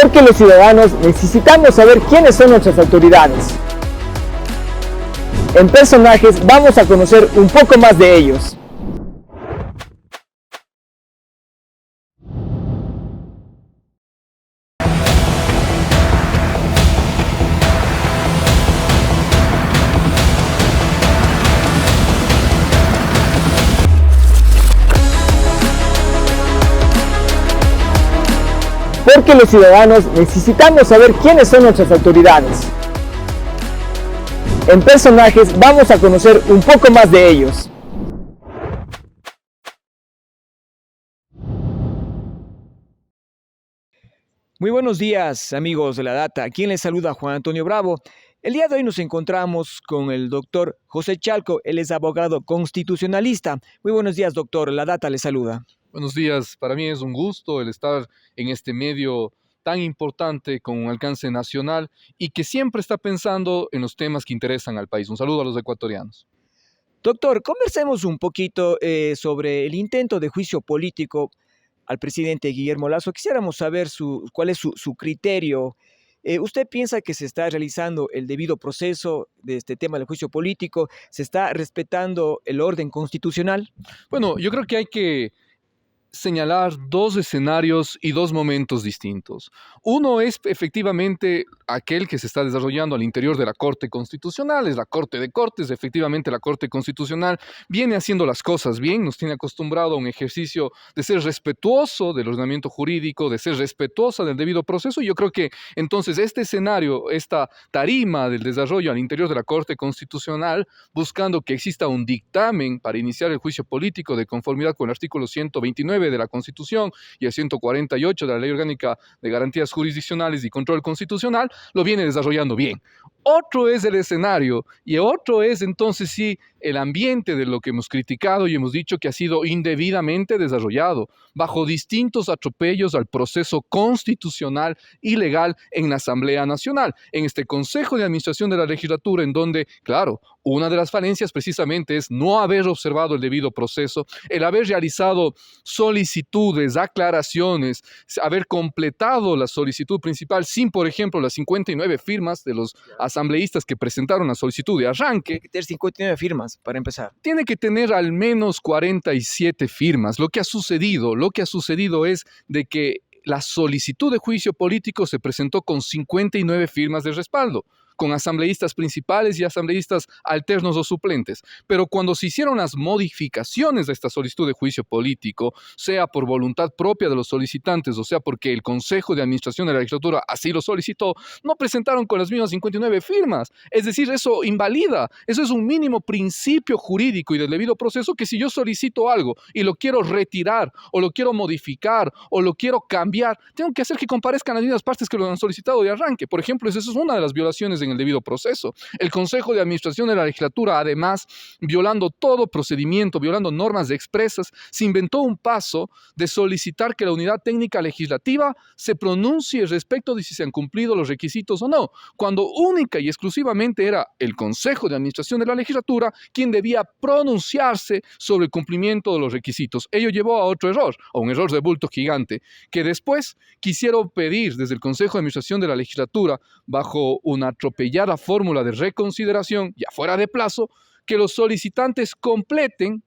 Porque los ciudadanos necesitamos saber quiénes son nuestras autoridades. En Personajes vamos a conocer un poco más de ellos. Porque los ciudadanos necesitamos saber quiénes son nuestras autoridades. En Personajes vamos a conocer un poco más de ellos. Muy buenos días, amigos de La Data. Aquí les saluda Juan Antonio Bravo. El día de hoy nos encontramos con el doctor José Chalco. Él es abogado constitucionalista. Muy buenos días, doctor. La Data le saluda. Buenos días, para mí es un gusto el estar en este medio tan importante con un alcance nacional y que siempre está pensando en los temas que interesan al país. Un saludo a los ecuatorianos. Doctor, conversemos un poquito sobre el intento de juicio político al presidente Guillermo Lasso. Quisiéramos saber cuál es su criterio. ¿Usted piensa que se está realizando el debido proceso de este tema del juicio político? ¿Se está respetando el orden constitucional? Bueno, yo creo que hay que señalar dos escenarios y dos momentos distintos. Uno es efectivamente aquel que se está desarrollando al interior de la Corte Constitucional, es la Corte de Cortes. Efectivamente la Corte Constitucional viene haciendo las cosas bien, nos tiene acostumbrado a un ejercicio de ser respetuoso del ordenamiento jurídico, de ser respetuosa del debido proceso, y yo creo que entonces este escenario, esta tarima del desarrollo al interior de la Corte Constitucional, buscando que exista un dictamen para iniciar el juicio político de conformidad con el artículo 129 de la Constitución y el 148 de la Ley Orgánica de Garantías Jurisdiccionales y Control Constitucional, lo viene desarrollando bien. Otro es el escenario y otro es entonces sí el ambiente de lo que hemos criticado y hemos dicho que ha sido indebidamente desarrollado, bajo distintos atropellos al proceso constitucional y legal en la Asamblea Nacional, en este Consejo de Administración de la Legislatura, en donde, claro, una de las falencias precisamente es no haber observado el debido proceso, el haber realizado solicitudes, aclaraciones, haber completado la solicitud principal sin, por ejemplo, las 59 firmas de los asambleístas que presentaron la solicitud de arranque. Tiene que tener 59 firmas para empezar. Tiene que tener al menos 47 firmas. Lo que ha sucedido es de que la solicitud de juicio político se presentó con 59 firmas de respaldo, con asambleístas principales y asambleístas alternos o suplentes. Pero cuando se hicieron las modificaciones de esta solicitud de juicio político, sea por voluntad propia de los solicitantes, o sea porque el Consejo de Administración de la Legislatura así lo solicitó, no presentaron con las mismas 59 firmas. Es decir, eso invalida, eso es un mínimo principio jurídico y del debido proceso, que si yo solicito algo y lo quiero retirar, o lo quiero modificar, o lo quiero cambiar, tengo que hacer que comparezcan las mismas partes que lo han solicitado de arranque. Por ejemplo, esa es una de las violaciones en el debido proceso. El Consejo de Administración de la Legislatura, además, violando todo procedimiento, violando normas expresas, se inventó un paso de solicitar que la unidad técnica legislativa se pronuncie respecto de si se han cumplido los requisitos o no, cuando única y exclusivamente era el Consejo de Administración de la Legislatura quien debía pronunciarse sobre el cumplimiento de los requisitos. Ello llevó a otro error, a un error de bulto gigante, que después quisieron pedir desde el Consejo de Administración de la Legislatura, bajo una atropellada fórmula de reconsideración, ya fuera de plazo, que los solicitantes completen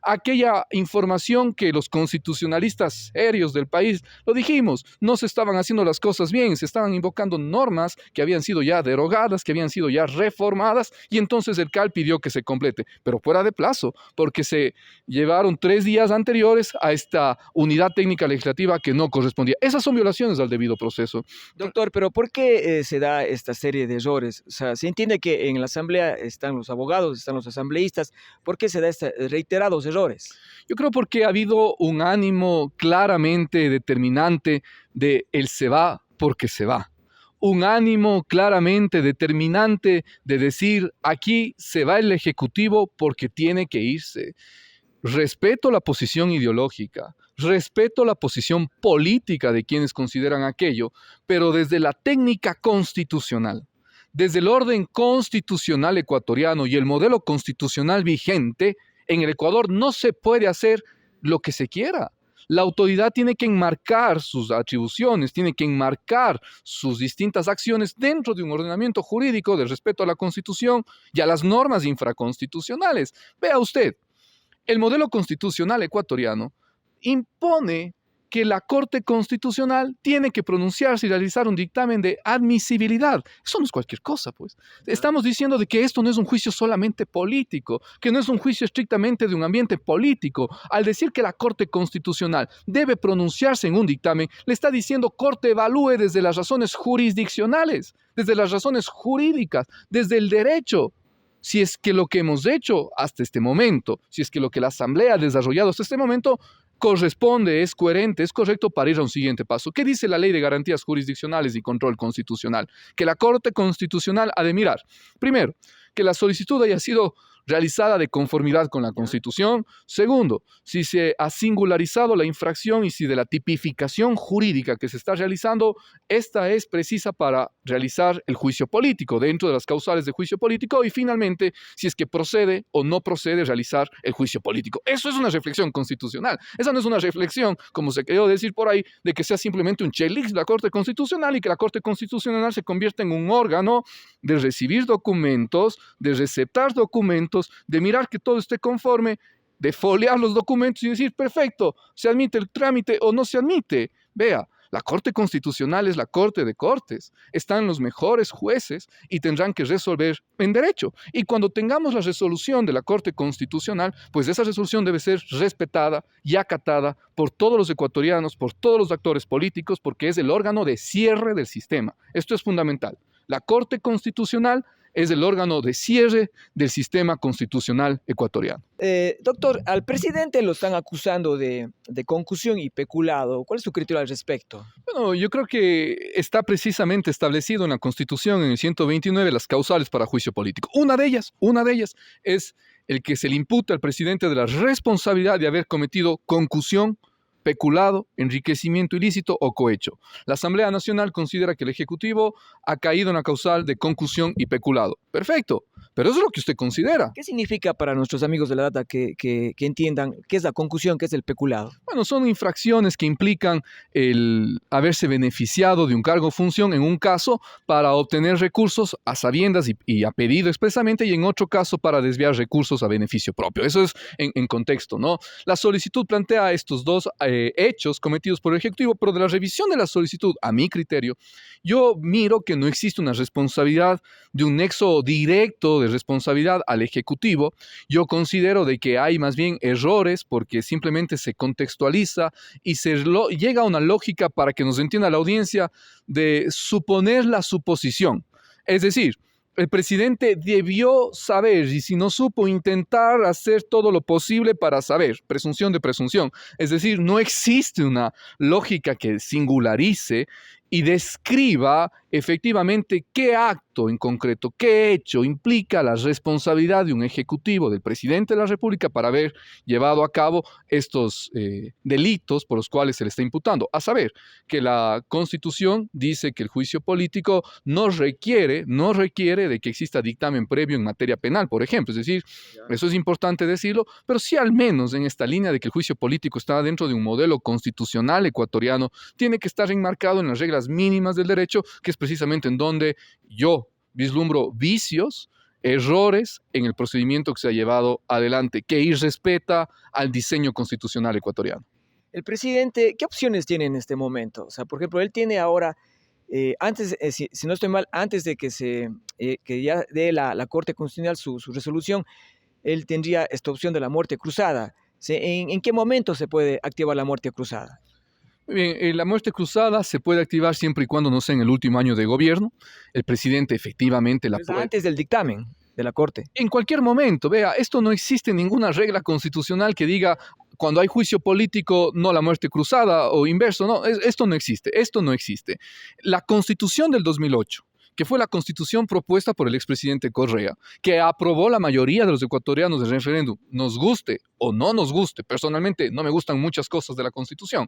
aquella información que los constitucionalistas serios del país, lo dijimos, no se estaban haciendo las cosas bien, se estaban invocando normas que habían sido ya derogadas, que habían sido ya reformadas, y entonces el CAL pidió que se complete, pero fuera de plazo, porque se llevaron 3 días anteriores a esta unidad técnica legislativa que no correspondía. Esas son violaciones al debido proceso. Doctor, pero ¿por qué se da esta serie de errores? O sea, se entiende que en la Asamblea están los abogados, están los asambleístas. ¿Por qué se da reiterados errores? Yo creo porque ha habido un ánimo claramente determinante de el se va porque se va. Un ánimo claramente determinante de decir aquí se va el Ejecutivo porque tiene que irse. Respeto la posición ideológica, respeto la posición política de quienes consideran aquello, pero desde la técnica constitucional, desde el orden constitucional ecuatoriano y el modelo constitucional vigente, en el Ecuador no se puede hacer lo que se quiera. La autoridad tiene que enmarcar sus atribuciones, tiene que enmarcar sus distintas acciones dentro de un ordenamiento jurídico de respeto a la Constitución y a las normas infraconstitucionales. Vea usted, el modelo constitucional ecuatoriano impone que la Corte Constitucional tiene que pronunciarse y realizar un dictamen de admisibilidad. Eso no es cualquier cosa, pues. Estamos diciendo de que esto no es un juicio solamente político, que no es un juicio estrictamente de un ambiente político. Al decir que la Corte Constitucional debe pronunciarse en un dictamen, le está diciendo Corte evalúe desde las razones jurisdiccionales, desde las razones jurídicas, desde el derecho. Si es que lo que hemos hecho hasta este momento, si es que lo que la Asamblea ha desarrollado hasta este momento corresponde, es coherente, es correcto para ir a un siguiente paso. ¿Qué dice la Ley de Garantías Jurisdiccionales y Control Constitucional? Que la Corte Constitucional ha de mirar, primero, que la solicitud haya sido realizada de conformidad con la Constitución. Segundo, si se ha singularizado la infracción y si de la tipificación jurídica que se está realizando, esta es precisa para realizar el juicio político dentro de las causales de juicio político y finalmente, si es que procede o no procede realizar el juicio político. Eso es una reflexión constitucional. Esa no es una reflexión, como se quedó decir por ahí, de que sea simplemente un checklist de la Corte Constitucional y que la Corte Constitucional se convierta en un órgano de recibir documentos, de receptar documentos, de mirar que todo esté conforme, de foliar los documentos y decir, perfecto, se admite el trámite o no se admite. Vea, la Corte Constitucional es la Corte de Cortes. Están los mejores jueces y tendrán que resolver en derecho. Y cuando tengamos la resolución de la Corte Constitucional, pues esa resolución debe ser respetada y acatada por todos los ecuatorianos, por todos los actores políticos, porque es el órgano de cierre del sistema. Esto es fundamental. La Corte Constitucional es el órgano de cierre del sistema constitucional ecuatoriano. Doctor, al presidente lo están acusando de concusión y peculado. ¿Cuál es su criterio al respecto? Bueno, yo creo que está precisamente establecido en la Constitución, en el 129, las causales para juicio político. Una de ellas es el que se le imputa al presidente de la responsabilidad de haber cometido concusión, peculado, enriquecimiento ilícito o cohecho. La Asamblea Nacional considera que el Ejecutivo ha caído en la causal de concusión y peculado. Perfecto, pero eso es lo que usted considera. ¿Qué significa para nuestros amigos de la data que entiendan qué es la concusión, qué es el peculado? Bueno, son infracciones que implican el haberse beneficiado de un cargo o función en un caso para obtener recursos a sabiendas y a pedido expresamente y en otro caso para desviar recursos a beneficio propio. Eso es en contexto, ¿no? La solicitud plantea estos dos hechos cometidos por el Ejecutivo, pero de la revisión de la solicitud, a mi criterio, yo miro que no existe una responsabilidad de un nexo directo de responsabilidad al Ejecutivo. Yo considero de que hay más bien errores porque simplemente se contextualiza y llega a una lógica para que nos entienda la audiencia de suponer la suposición. Es decir, el presidente debió saber y si no supo, intentar hacer todo lo posible para saber. Presunción de presunción. Es decir, no existe una lógica que singularice y describa efectivamente qué acto en concreto, qué hecho implica la responsabilidad de un ejecutivo, del presidente de la República, para haber llevado a cabo estos delitos por los cuales se le está imputando. A saber, que la Constitución dice que el juicio político no requiere de que exista dictamen previo en materia penal, por ejemplo. Es decir, eso es importante decirlo, pero sí al menos en esta línea de que el juicio político está dentro de un modelo constitucional ecuatoriano, tiene que estar enmarcado en las reglas mínimas del derecho, que es precisamente en donde yo vislumbro vicios, errores en el procedimiento que se ha llevado adelante, que irrespeta al diseño constitucional ecuatoriano. El presidente, ¿qué opciones tiene en este momento? O sea, por ejemplo, él tiene ahora, si no estoy mal, antes de que ya dé la Corte Constitucional su resolución, él tendría esta opción de la muerte cruzada. ¿En qué momento se puede activar la muerte cruzada? Muy bien, la muerte cruzada se puede activar siempre y cuando no sea en el último año de gobierno. El presidente efectivamente la puede. Antes del dictamen de la Corte. En cualquier momento, vea, esto no existe ninguna regla constitucional que diga cuando hay juicio político, no la muerte cruzada o inverso. No, esto no existe. La Constitución del 2008, que fue la constitución propuesta por el expresidente Correa, que aprobó la mayoría de los ecuatorianos del referéndum, nos guste o no nos guste. Personalmente no me gustan muchas cosas de la Constitución.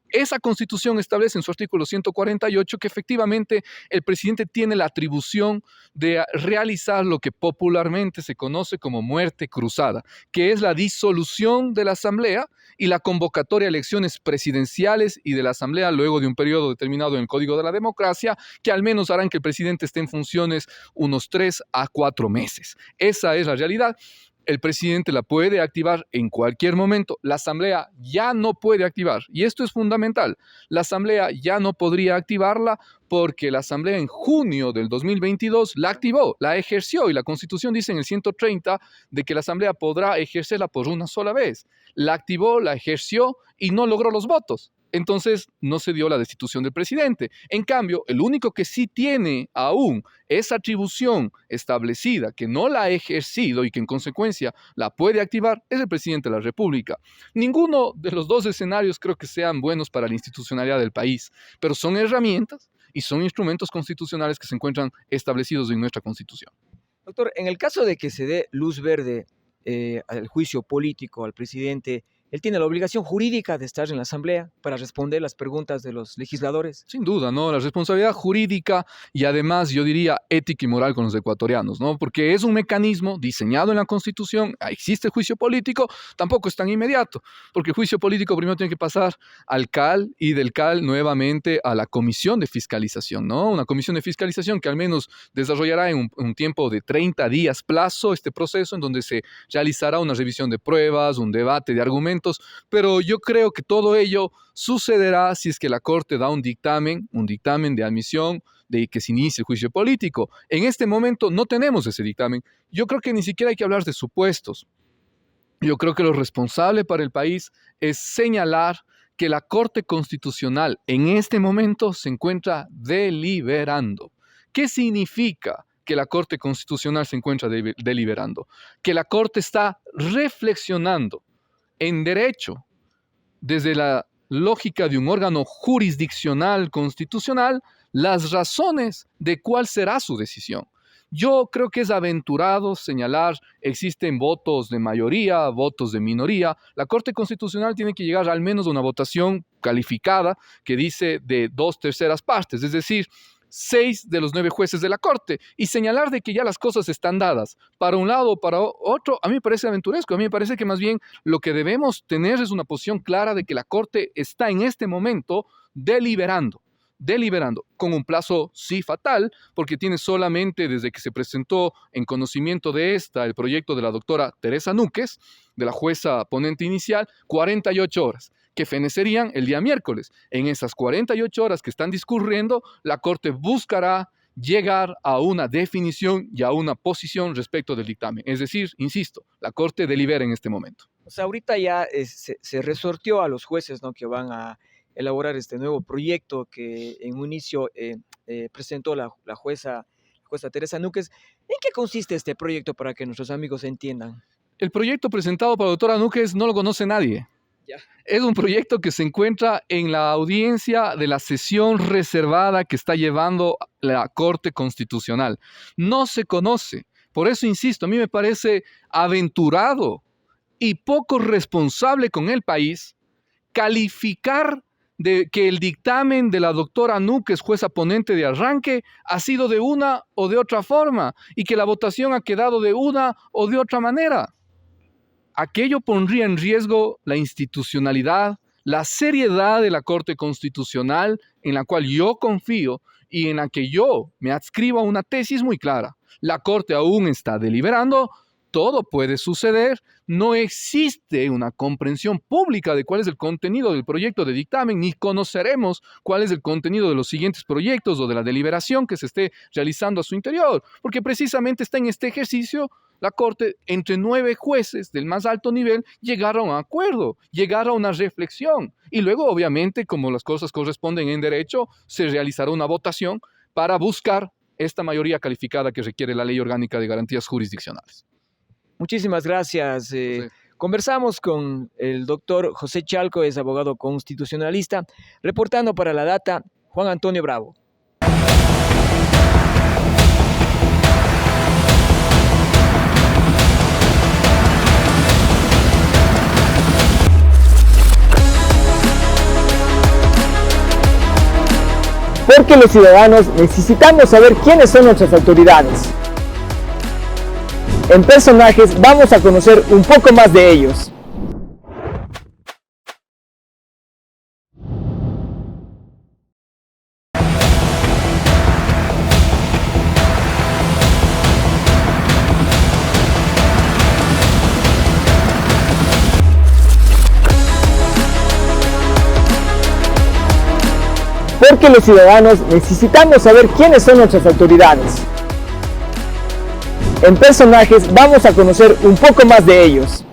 Esa Constitución establece en su artículo 148 que efectivamente el presidente tiene la atribución de realizar lo que popularmente se conoce como muerte cruzada, que es la disolución de la Asamblea y la convocatoria a elecciones presidenciales y de la Asamblea luego de un periodo determinado en el Código de la Democracia, que al menos harán que el presidente esté en funciones unos 3 a 4 meses. Esa es la realidad. El presidente la puede activar en cualquier momento. La Asamblea ya no puede activar, y esto es fundamental. La Asamblea ya no podría activarla porque la Asamblea en junio del 2022 la activó, la ejerció, y la Constitución dice en el 130 de que la Asamblea podrá ejercerla por una sola vez. La activó, la ejerció y no logró los votos. Entonces no se dio la destitución del presidente. En cambio, el único que sí tiene aún esa atribución establecida, que no la ha ejercido y que en consecuencia la puede activar, es el presidente de la República. Ninguno de los dos escenarios creo que sean buenos para la institucionalidad del país, pero son herramientas y son instrumentos constitucionales que se encuentran establecidos en nuestra Constitución. Doctor, en el caso de que se dé luz verde al juicio político al presidente, ¿él tiene la obligación jurídica de estar en la Asamblea para responder las preguntas de los legisladores? Sin duda, ¿no? La responsabilidad jurídica y además yo diría ética y moral con los ecuatorianos, ¿no? Porque es un mecanismo diseñado en la Constitución, existe el juicio político, tampoco es tan inmediato, porque el juicio político primero tiene que pasar al CAL y del CAL nuevamente a la Comisión de Fiscalización, ¿no? Una comisión de fiscalización que al menos desarrollará en un tiempo de 30 días plazo este proceso en donde se realizará una revisión de pruebas, un debate de argumentos, pero yo creo que todo ello sucederá si es que la Corte da un dictamen de admisión de que se inicie el juicio político. En este momento no tenemos ese dictamen. Yo creo que ni siquiera hay que hablar de supuestos. Yo creo que lo responsable para el país es señalar que la Corte Constitucional en este momento se encuentra deliberando. ¿Qué significa que la Corte Constitucional se encuentra deliberando? Que la Corte está reflexionando en derecho, desde la lógica de un órgano jurisdiccional constitucional, las razones de cuál será su decisión. Yo creo que es aventurado señalar, existen votos de mayoría, votos de minoría. La Corte Constitucional tiene que llegar al menos a una votación calificada que dice de 2/3 partes, es decir, 6 de los 9 jueces de la Corte, y señalar de que ya las cosas están dadas para un lado o para otro, a mí me parece aventuresco. A mí me parece que más bien lo que debemos tener es una posición clara de que la Corte está en este momento deliberando, con un plazo sí fatal, porque tiene solamente desde que se presentó en conocimiento de el proyecto de la doctora Teresa Núquez, de la jueza ponente inicial, 48 horas. Que fenecerían el día miércoles. En esas 48 horas que están discurriendo, la Corte buscará llegar a una definición y a una posición respecto del dictamen. Es decir, insisto, la Corte delibera en este momento. O sea, ahorita ya se resortió a los jueces, ¿no?, que van a elaborar este nuevo proyecto que en un inicio presentó la jueza Teresa Núquez. ¿En qué consiste este proyecto para que nuestros amigos entiendan? El proyecto presentado por la doctora Núquez no lo conoce nadie. Es un proyecto que se encuentra en la audiencia de la sesión reservada que está llevando la Corte Constitucional. No se conoce. Por eso insisto, a mí me parece aventurado y poco responsable con el país calificar de que el dictamen de la doctora Núquez, jueza ponente de arranque, ha sido de una o de otra forma y que la votación ha quedado de una o de otra manera. Aquello pondría en riesgo la institucionalidad, la seriedad de la Corte Constitucional, en la cual yo confío y en la que yo me adscribo a una tesis muy clara. La Corte aún está deliberando, todo puede suceder, no existe una comprensión pública de cuál es el contenido del proyecto de dictamen, ni conoceremos cuál es el contenido de los siguientes proyectos o de la deliberación que se esté realizando a su interior, porque precisamente está en este ejercicio la Corte, entre 9 jueces del más alto nivel, llegaron a un acuerdo, llegaron a una reflexión. Y luego, obviamente, como las cosas corresponden en derecho, se realizará una votación para buscar esta mayoría calificada que requiere la Ley Orgánica de Garantías Jurisdiccionales. Muchísimas gracias. Conversamos con el doctor José Chalco, es abogado constitucionalista, reportando para La Data, Juan Antonio Bravo. Porque los ciudadanos necesitamos saber quiénes son nuestras autoridades. En Personajes vamos a conocer un poco más de ellos. Porque los ciudadanos necesitamos saber quiénes son nuestras autoridades. En Personajes vamos a conocer un poco más de ellos.